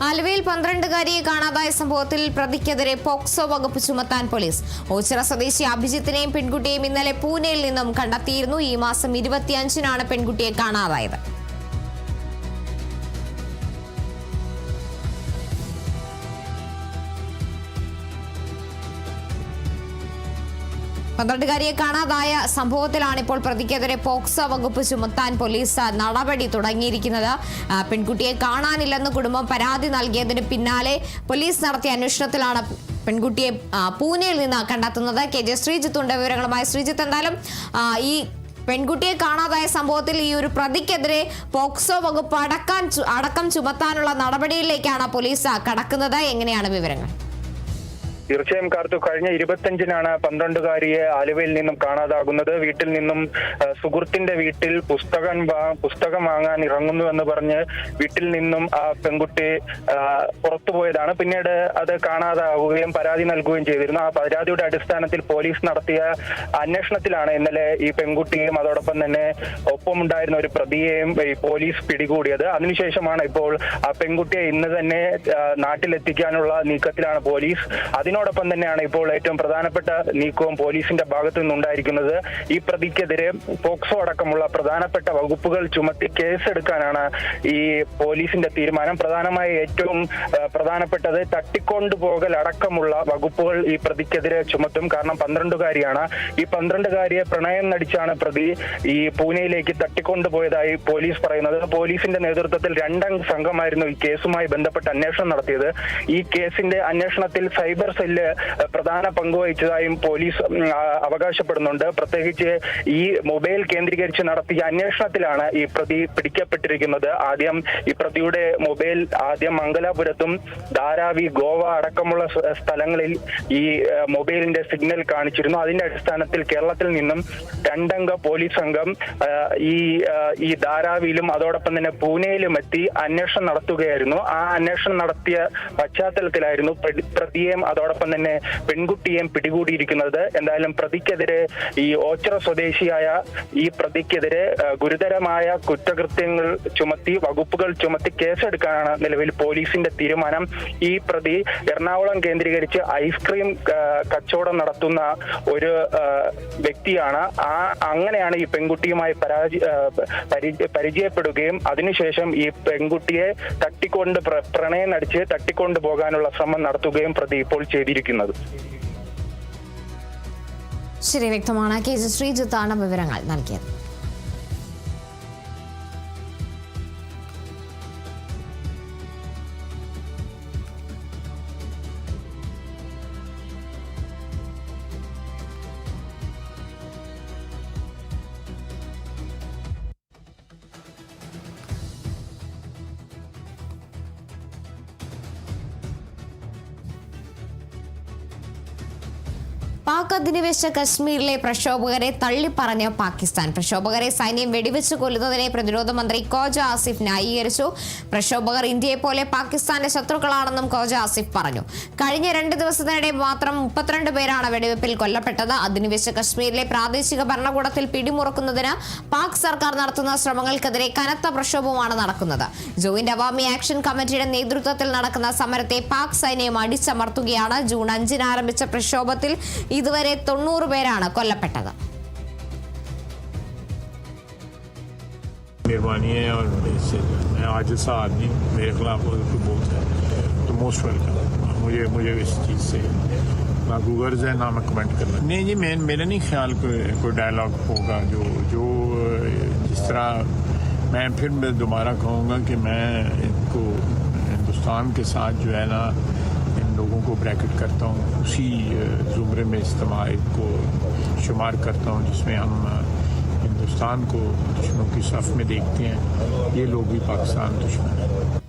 ആലുവയിൽ 12-കാരിയെ കാണാതായ സംഭവത്തിൽ പ്രതിക്കെതിരെ പോക്സോ വകുപ്പ് ചുമത്താൻ പോലീസ്. ഓച്ചിറ സ്വദേശി അഭിജിത്തിനെയും പെൺകുട്ടിയെയും ഇന്നലെ പൂനെയിൽ നിന്നും കണ്ടെത്തിയിരുന്നു. ഈ മാസം 25-നാണ് പെൺകുട്ടിയെ കാണാതായത്. പന്ത്രണ്ടുകാരിയെ കാണാതായ സംഭവത്തിലാണ് ഇപ്പോൾ പ്രതിക്കെതിരെ പോക്സോ വകുപ്പ് ചുമത്താൻ പോലീസ് നടപടി തുടങ്ങിയിരിക്കുന്നത്. പെൺകുട്ടിയെ കാണാനില്ലെന്ന് കുടുംബം പരാതി നൽകിയതിന് പിന്നാലെ പോലീസ് നടത്തിയ അന്വേഷണത്തിലാണ് പെൺകുട്ടിയെ പൂനെയിൽ നിന്ന് കണ്ടെത്തുന്നത്. KJ ശ്രീജിത്തുണ്ട് വിവരങ്ങളുമായി. ശ്രീജിത്ത്, എന്തായാലും ഈ പെൺകുട്ടിയെ കാണാതായ സംഭവത്തിൽ ഈ ഒരു പ്രതിക്കെതിരെ പോക്സോ വകുപ്പ് അടക്കം ചുമത്താനുള്ള നടപടിയിലേക്കാണ് പോലീസ് കടക്കുന്നത്. എങ്ങനെയാണ് വിവരങ്ങൾ? തീർച്ചയായും കാർത്തു, കഴിഞ്ഞ 25-നാണ് 12-കാരിയെ ആലുവയിൽ നിന്നും കാണാതാകുന്നത്. വീട്ടിൽ നിന്നും സുഹൃത്തിന്റെ വീട്ടിൽ പുസ്തകം വാങ്ങാൻ ഇറങ്ങുന്നു എന്ന് പറഞ്ഞ് വീട്ടിൽ നിന്നും ആ പെൺകുട്ടി പുറത്തുപോയതാണ്. പിന്നീട് അത് കാണാതാവുകയും പരാതി നൽകുകയും ചെയ്തിരുന്നു. ആ പരാതിയുടെ അടിസ്ഥാനത്തിൽ പോലീസ് നടത്തിയ അന്വേഷണത്തിലാണ് ഇന്നലെ ഈ പെൺകുട്ടിയെയും അതോടൊപ്പം തന്നെ ഒപ്പമുണ്ടായിരുന്ന ഒരു പ്രതിയെയും പോലീസ് പിടികൂടിയത്. അതിനുശേഷമാണ് ഇപ്പോൾ ആ പെൺകുട്ടിയെ ഇന്ന് തന്നെ നാട്ടിലെത്തിക്കാനുള്ള നീക്കത്തിലാണ് പോലീസ്. അതിനോടൊപ്പം തന്നെയാണ് ഇപ്പോൾ ഏറ്റവും പ്രധാനപ്പെട്ട നീക്കവും പോലീസിന്റെ ഭാഗത്തു നിന്നുണ്ടായിരിക്കുന്നത്. ഈ പ്രതിക്കെതിരെ പോക്സോ അടക്കമുള്ള പ്രധാനപ്പെട്ട വകുപ്പുകൾ ചുമത്തി കേസെടുക്കാനാണ് ഈ പോലീസിന്റെ തീരുമാനം. പ്രധാനമായി ഏറ്റവും പ്രധാനപ്പെട്ടത് തട്ടിക്കൊണ്ടുപോകൽ അടക്കമുള്ള വകുപ്പുകൾ ഈ പ്രതിക്കെതിരെ ചുമത്തും. കാരണം 12-കാരിയാണ്. ഈ 12-കാരിയെ പ്രണയം നടിച്ചാണ് പ്രതി ഈ പൂനെയിലേക്ക് തട്ടിക്കൊണ്ടുപോയതായി പോലീസ് പറയുന്നത്. പോലീസിന്റെ നേതൃത്വത്തിൽ 2-അംഗ സംഘമായിരുന്നു ഈ കേസുമായി ബന്ധപ്പെട്ട് അന്വേഷണം നടത്തിയത്. ഈ കേസിന്റെ അന്വേഷണത്തിൽ സൈബർ സെല്ല് പ്രധാന പങ്കുവഹിച്ചതായും പോലീസ് അവകാശപ്പെടുന്നുണ്ട്. പ്രത്യേകിച്ച് ഈ മൊബൈൽ കേന്ദ്രീകരിച്ച് നടത്തിയ അന്വേഷണത്തിലാണ് ഈ പ്രതി പിടിക്കപ്പെട്ടിരിക്കുന്നത്. ആദ്യം ഈ പ്രതിയുടെ മൊബൈൽ മംഗലാപുരത്തും ധാരാവി, ഗോവ അടക്കമുള്ള സ്ഥലങ്ങളിൽ ഈ മൊബൈലിന്റെ സിഗ്നൽ കാണിച്ചിരുന്നു. അതിന്റെ അടിസ്ഥാനത്തിൽ കേരളത്തിൽ നിന്നും 2-അംഗ പോലീസ് സംഘം ഈ ധാരാവിയിലും അതോടൊപ്പം തന്നെ പൂനെയിലും എത്തി അന്വേഷണം നടത്തുകയായിരുന്നു. ആ അന്വേഷണം നടത്തിയ പശ്ചാത്തലത്തിലായിരുന്നു പ്രതിയെയും അതോടൊപ്പം തന്നെ പെൺകുട്ടിയെയും പിടികൂടിയിരിക്കുന്നത്. എന്തായാലും പ്രതിക്കെതിരെ ഈ ഓച്ചിറ സ്വദേശിയായ ഈ പ്രതിക്കെതിരെ ഗുരുതരമായ കുറ്റകൃത്യങ്ങൾ ചുമത്തി വകുപ്പുകൾ ചുമത്തി കേസെടുക്കാനാണ് നിലവിൽ പോലീസിന്റെ തീരുമാനം. ഈ പ്രതി എറണാകുളം കേന്ദ്രീകരിച്ച് ഐസ്ക്രീം കച്ചവടം നടത്തുന്ന ഒരു വ്യക്തിയാണ്. അങ്ങനെയാണ് ഈ പെൺകുട്ടിയുമായി പരിചയപ്പെടുകയും അതിനുശേഷം ഈ പെൺകുട്ടിയെ പ്രണയം നടിച്ച് തട്ടിക്കൊണ്ടു പോകാനുള്ള ശ്രമം നടത്തുകയും പ്രതി ഇപ്പോൾ ചെയ്തിരിക്കുന്നത്. ശരി, വ്യക്തമാണ്. KJ ശ്രീജിത്താണ് വിവരങ്ങൾ നൽകിയത്. പാക് അധിനിവേശ കശ്മീരിലെ പ്രക്ഷോഭകരെ തള്ളിപ്പറഞ്ഞ പാകിസ്ഥാൻ. പ്രക്ഷോഭകരെ സൈന്യം വെടിവെച്ച് കൊല്ലുന്നതിനെ പ്രതിരോധ മന്ത്രി ഖോജ ആസിഫ് ന്യായീകരിച്ചു. പ്രക്ഷോഭകർ ഇന്ത്യയെ പോലെ പാകിസ്ഥാന്റെ ശത്രുക്കളാണെന്നും ഖോജ ആസിഫ് പറഞ്ഞു. കഴിഞ്ഞ 2 ദിവസത്തിനിടെ മാത്രം 32 പേരാണ് വെടിവെപ്പിൽ കൊല്ലപ്പെട്ടത്. അധിനിവേശ കശ്മീരിലെ പ്രാദേശിക ഭരണകൂടത്തിൽ പിടിമുറുക്കുന്നതിന് പാക് സർക്കാർ നടത്തുന്ന ശ്രമങ്ങൾക്കെതിരെ കനത്ത പ്രക്ഷോഭമാണ് നടക്കുന്നത്. ജോയിന്റ് അവാമി ആക്ഷൻ കമ്മിറ്റിയുടെ നേതൃത്വത്തിൽ നടക്കുന്ന സമരത്തെ പാക് സൈന്യം അടിച്ചമർത്തുകയാണ്. ജൂൺ 5-ന് ആരംഭിച്ച പ്രക്ഷോഭത്തിൽ ഇതുവരെ 90 പേരാണ് കൊല്ലപ്പെട്ടത്. मेहरबानी है और मैं आज ऐसा आदमी मेरे खिलाफ बोलता है तो मोस्ट वेलकम। मुझे इस चीज़ से ना गूगर्स है ना मैं कमेंट करना नहीं जी। मेरा नहीं ख्याल कोई डायलॉग होगा जो जिस तरह मैं फिर दोबारा कहूँगा कि मैं इनको हिंदुस्तान के साथ जो है ना लोगों को ब्रैकेट करता हूँ, उसी ज़ुमरे में इस्तेमाल को शुमार करता हूँ जिसमें हम हिंदुस्तान को दुश्मनों की सफ़ में देखते हैं। ये लोग भी पाकिस्तान दुश्मन हैं।